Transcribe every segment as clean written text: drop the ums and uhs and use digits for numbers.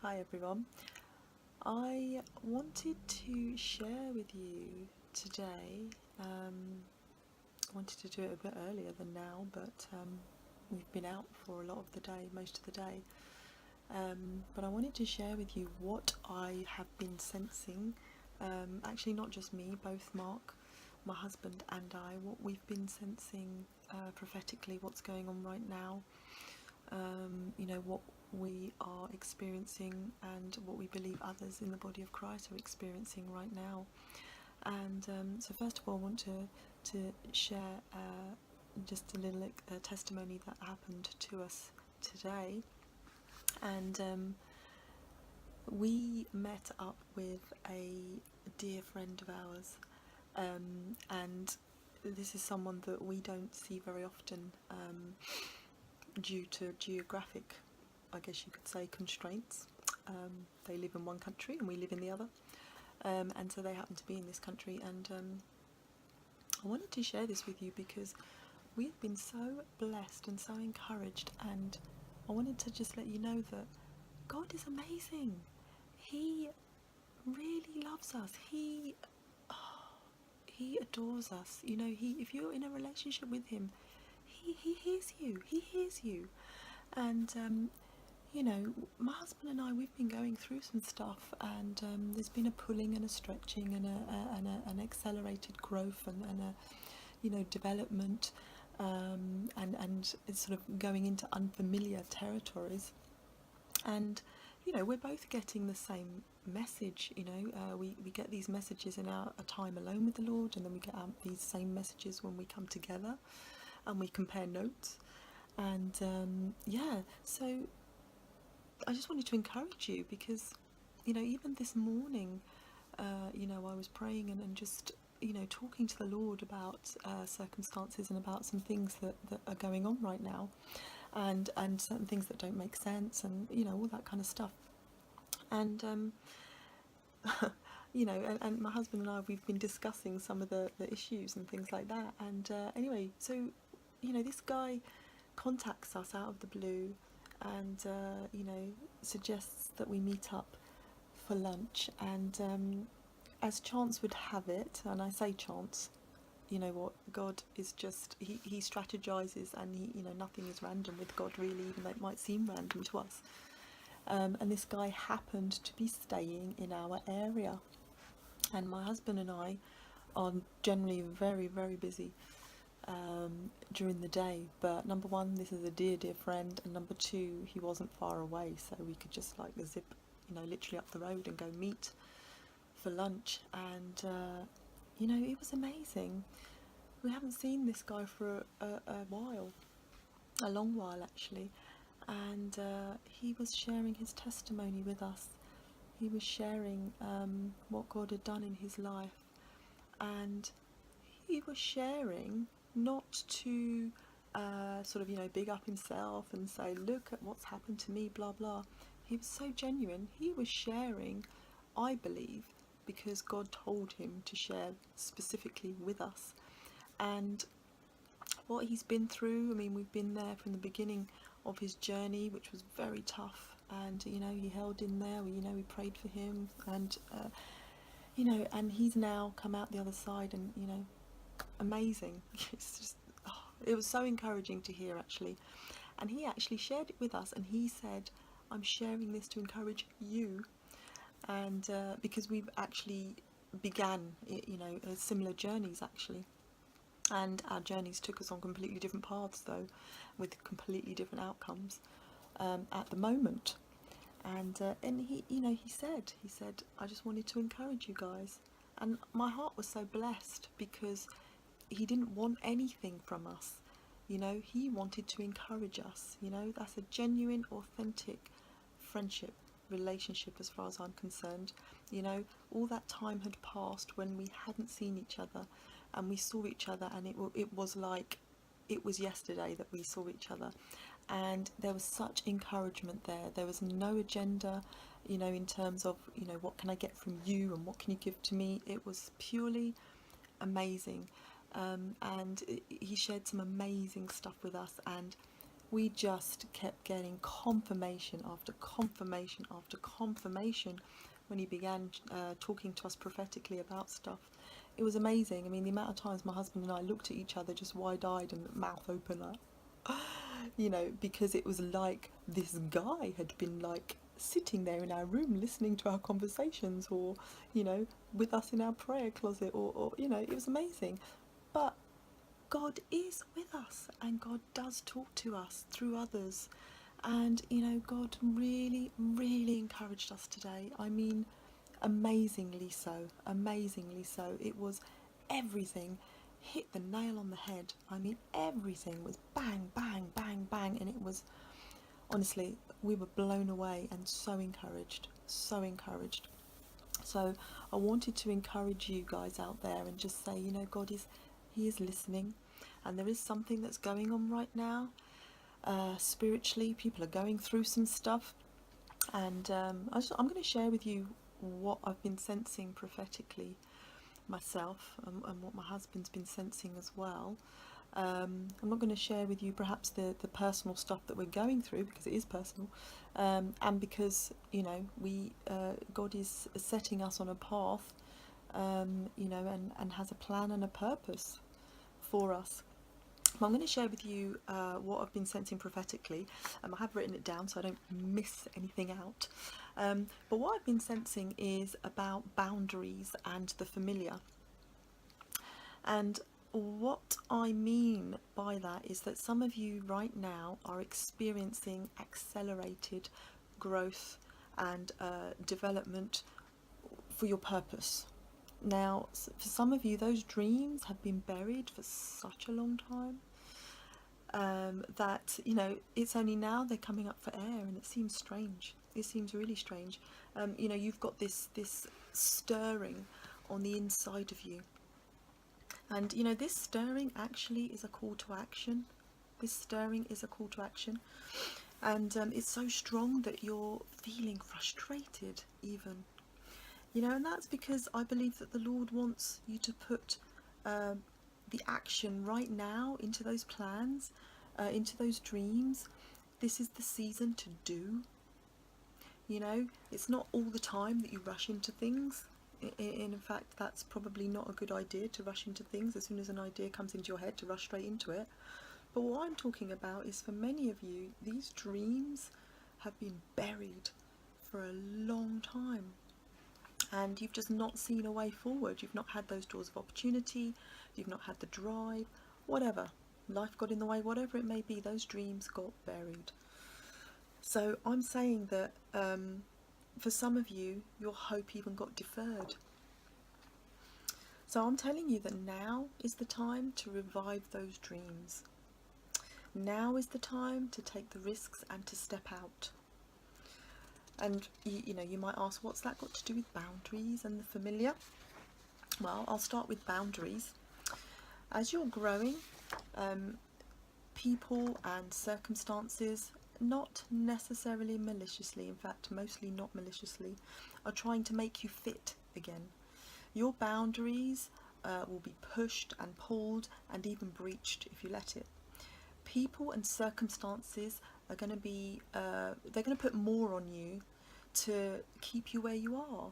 Hi everyone. I wanted to share with you today. I wanted to do it a bit earlier than now, but we've been out for a lot of the day, most of the day. But I wanted to share with you what I have been sensing. Actually, not just me, both Mark, my husband, and I, what we've been sensing prophetically, what's going on right now. What we are experiencing and what we believe others in the body of Christ are experiencing right now. And so first of all, I want to share just a little testimony that happened to us today. And we met up with a dear friend of ours, and this is someone that we don't see very often, due to geographic, I guess you could say, constraints. They live in one country and we live in the other, and so they happen to be in this country. And I wanted to share this with you because we've been so blessed and so encouraged, and I wanted to just let you know that God is amazing. He really loves us. He adores us. If you're in a relationship with him, he hears you. He hears you. And my husband and I, we've been going through some stuff, and there's been a pulling and a stretching and an accelerated growth and a development, and it's sort of going into unfamiliar territories. And we're both getting the same message. We get these messages in our time alone with the Lord, and then we get these same messages when we come together and we compare notes. And so I just wanted to encourage you because, even this morning, I was praying and just, talking to the Lord about circumstances and about some things that are going on right now, and certain things that don't make sense, and, all that kind of stuff. And, and my husband and I, we've been discussing some of the issues and things like that. And anyway, so, this guy contacts us out of the blue and suggests that we meet up for lunch. And as chance would have it, and I say chance, you know what, God is just, he strategizes, and nothing is random with God, really, even though it might seem random to us. And this guy happened to be staying in our area, and my husband and I are generally very, very busy during the day, but number one, this is a dear friend, and number two, he wasn't far away, so we could just like zip literally up the road and go meet for lunch. And it was amazing. We haven't seen this guy for a while, a long while actually, and he was sharing his testimony with us. He was sharing what God had done in his life, and he was sharing not to sort of big up himself and say, look at what's happened to me, blah blah. He was so genuine. He was sharing, I believe, because God told him to share specifically with us. And what he's been through, I mean, we've been there from the beginning of his journey, which was very tough, and he held in there. We prayed for him, and and he's now come out the other side, and amazing. It's just, it was so encouraging to hear, actually. And he actually shared it with us, and he said, I'm sharing this to encourage you. And because we've actually began similar journeys, actually, and our journeys took us on completely different paths, though, with completely different outcomes at the moment. And he said, I just wanted to encourage you guys. And my heart was so blessed because he didn't want anything from us. He wanted to encourage us. That's a genuine, authentic friendship, relationship, as far as I'm concerned. All that time had passed when we hadn't seen each other, and we saw each other, and it was like it was yesterday that we saw each other. And there was such encouragement there. There was no agenda, in terms of, what can I get from you and what can you give to me. It was purely amazing. And he shared some amazing stuff with us, and we just kept getting confirmation after confirmation after confirmation when he began talking to us prophetically about stuff. It was amazing. I mean, the amount of times my husband and I looked at each other just wide-eyed and mouth open, like, you know, because it was like this guy had been like sitting there in our room listening to our conversations, or, you know, with us in our prayer closet, or you know, it was amazing. But God is with us, and God does talk to us through others. And, you know, God really, really encouraged us today. I mean, amazingly so, amazingly so. It was everything hit the nail on the head. I mean, everything was bang, bang, bang, bang. And it was, honestly, we were blown away and so encouraged, so encouraged. So I wanted to encourage you guys out there and just say, you know, He is listening, and there is something that's going on right now. Spiritually, people are going through some stuff, and I'm going to share with you what I've been sensing prophetically myself, and what my husband's been sensing as well. I'm not going to share with you perhaps the personal stuff that we're going through, because it is personal, and because, you know, God is setting us on a path, you know, and has a plan and a purpose for us. I'm going to share with you what I've been sensing prophetically. I have written it down so I don't miss anything out. But what I've been sensing is about boundaries and the familiar. And what I mean by that is that some of you right now are experiencing accelerated growth and development for your purpose. Now, for some of you, those dreams have been buried for such a long time, that, you know, it's only now they're coming up for air, and it seems strange. It seems really strange. You know, you've got this stirring on the inside of you. And, you know, this stirring actually is a call to action. This stirring is a call to action. And it's so strong that you're feeling frustrated even. You know, and that's because I believe that the Lord wants you to put the action right now into those plans, into those dreams. This is the season to do. You know, it's not all the time that you rush into things. In fact, that's probably not a good idea, to rush into things as soon as an idea comes into your head, to rush straight into it. But what I'm talking about is, for many of you, these dreams have been buried for a long time, and you've just not seen a way forward. You've not had those doors of opportunity, you've not had the drive, whatever. Life got in the way, whatever it may be, those dreams got buried. So I'm saying that for some of you, your hope even got deferred. So I'm telling you that now is the time to revive those dreams. Now is the time to take the risks and to step out. And you know, you might ask, what's that got to do with boundaries and the familiar? Well, I'll start with boundaries. As you're growing, people and circumstances, not necessarily maliciously, in fact mostly not maliciously, are trying to make you fit again. Your boundaries will be pushed and pulled and even breached if you let it. People and circumstances are going to be, they're going to put more on you to keep you where you are,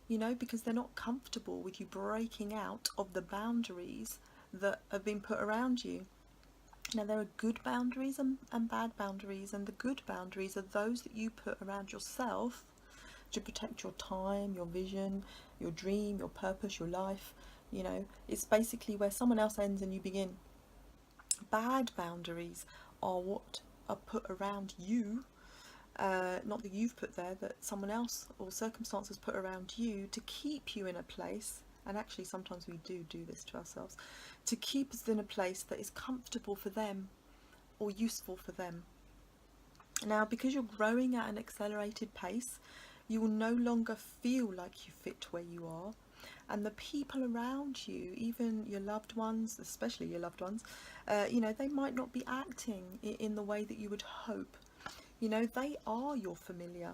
you know, because they're not comfortable with you breaking out of the boundaries that have been put around you. Now, there are good boundaries and bad boundaries, and the good boundaries are those that you put around yourself to protect your time, your vision, your dream, your purpose, your life. You know, it's basically where someone else ends and you begin. Bad boundaries are what are put around you, not that you've put there, that someone else or circumstances put around you to keep you in a place. And actually sometimes we do this to ourselves, to keep us in a place that is comfortable for them or useful for them. Now, because you're growing at an accelerated pace, you will no longer feel like you fit where you are, and the people around you, even your loved ones, especially your loved ones, you know, they might not be acting in the way that you would hope. You know, they are your familiar.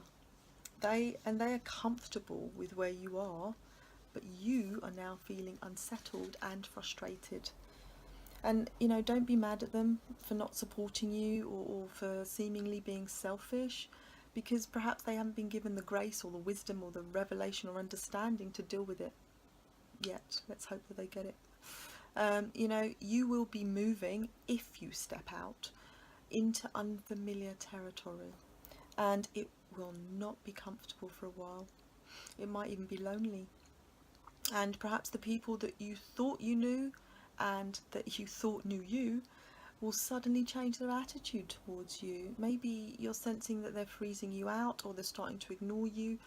They are comfortable with where you are, but you are now feeling unsettled and frustrated. And, don't be mad at them for not supporting you, or for seemingly being selfish, because perhaps they haven't been given the grace or the wisdom or the revelation or understanding to deal with it yet. Let's hope that they get it. You will be moving, if you step out, into unfamiliar territory, and it will not be comfortable for a while. It might even be lonely. And perhaps the people that you thought you knew and that you thought knew you will suddenly change their attitude towards you. Maybe you're sensing that they're freezing you out, or they're starting to ignore you.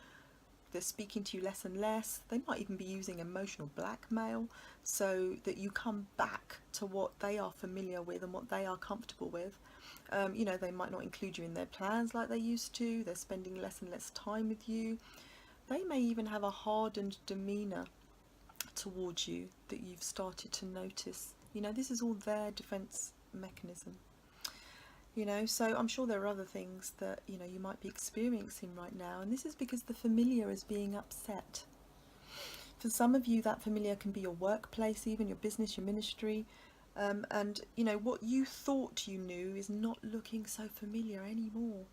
They're speaking to you less and less. They might even be using emotional blackmail so that you come back to what they are familiar with and what they are comfortable with. They might not include you in their plans like they used to. They're spending less and less time with you. They may even have a hardened demeanour towards you that you've started to notice. This is all their defence mechanism. So I'm sure there are other things that you might be experiencing right now, and this is because the familiar is being upset. For some of you, that familiar can be your workplace, even your business, your ministry, and what you thought you knew is not looking so familiar anymore.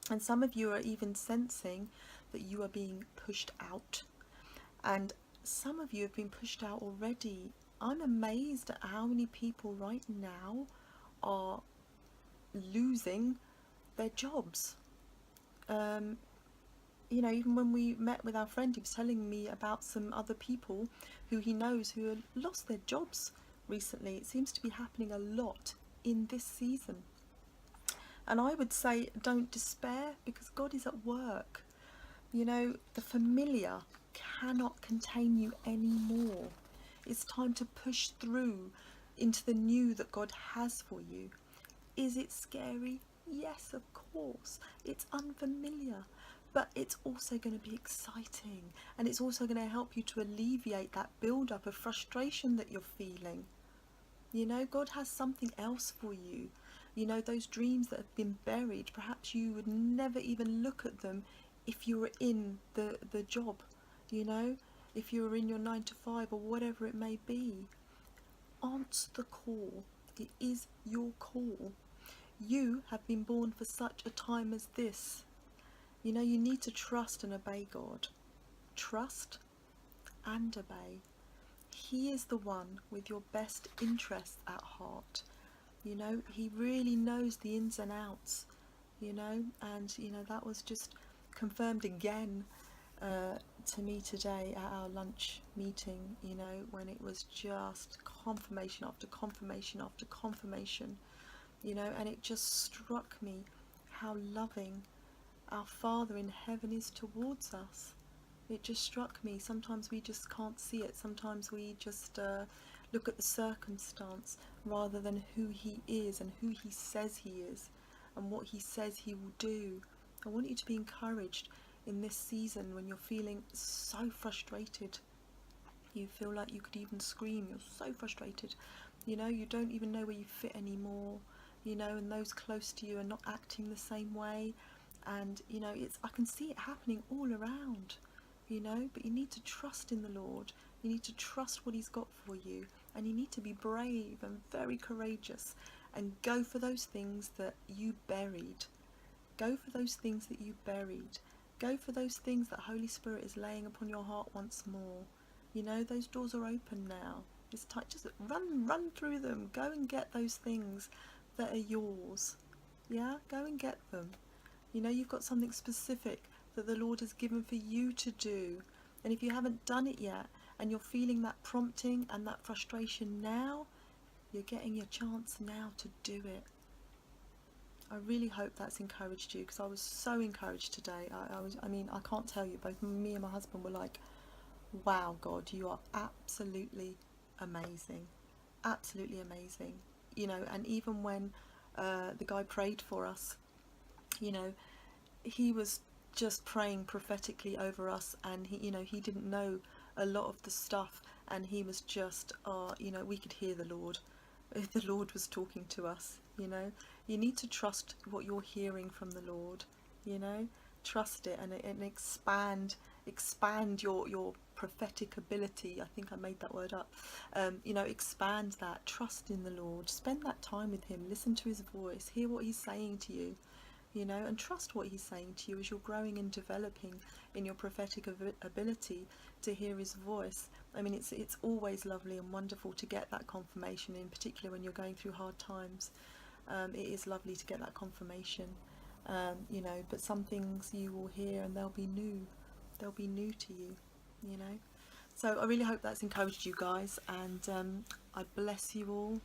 And some of you are even sensing that you are being pushed out, and some of you have been pushed out already. I'm amazed at how many people right now are losing their jobs. Even when we met with our friend, he was telling me about some other people who he knows who have lost their jobs recently. It seems to be happening a lot in this season. And I would say, don't despair, because God is at work. The familiar cannot contain you anymore. It's time to push through into the new that God has for you. Is it scary? Yes, of course. It's unfamiliar, but it's also going to be exciting, and it's also going to help you to alleviate that build-up of frustration that you're feeling. God has something else for you. Those dreams that have been buried, perhaps you would never even look at them if you were in the job, if you were in your 9 to 5 or whatever it may be. Answer the call. It is your call. You have been born for such a time as this. You need to trust and obey God. Trust and obey. He is the one with your best interests at heart. He really knows the ins and outs, and that was just confirmed again to me today at our lunch meeting, when it was just confirmation after confirmation after confirmation, and it just struck me how loving our Father in heaven is towards us. It just struck me. Sometimes we just can't see it. Sometimes we just look at the circumstance rather than who He is and who He says He is and what He says He will do. I want you to be encouraged in this season when you're feeling so frustrated. You feel like you could even scream. You're so frustrated. You don't even know where you fit anymore. And those close to you are not acting the same way. And I can see it happening all around. But you need to trust in the Lord. You need to trust what He's got for you, and you need to be brave and very courageous and go for those things that you buried. Go for those things that you buried. Go for those things that Holy Spirit is laying upon your heart once more. Those doors are open now. It's time. Just run through them. Go and get those things that are yours. Yeah, go and get them. You've got something specific that the Lord has given for you to do. And if you haven't done it yet, and you're feeling that prompting and that frustration now, you're getting your chance now to do it. I really hope that's encouraged you, because I was so encouraged today. I can't tell you, both me and my husband were like, wow, God, you are absolutely amazing. Absolutely amazing. And even when the guy prayed for us, he was just praying prophetically over us, and he didn't know a lot of the stuff, and he was just we could hear the Lord. The Lord was talking to us. You need to trust what you're hearing from the Lord. Trust it and expand expand your prophetic ability. I think I made that word up. You know, expand that. Trust in the Lord. Spend that time with Him. Listen to His voice. Hear what He's saying to you. You know, and trust what He's saying to you as you're growing and developing in your prophetic ability to hear His voice. I mean, it's always lovely and wonderful to get that confirmation, in particular when you're going through hard times. It is lovely to get that confirmation. You know, but some things you will hear and they'll be new. They'll be new to you, you know. So I really hope that's encouraged you guys, and I bless you all,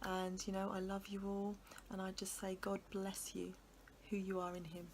and you know, I love you all, and I just say God bless you, who you are in Him.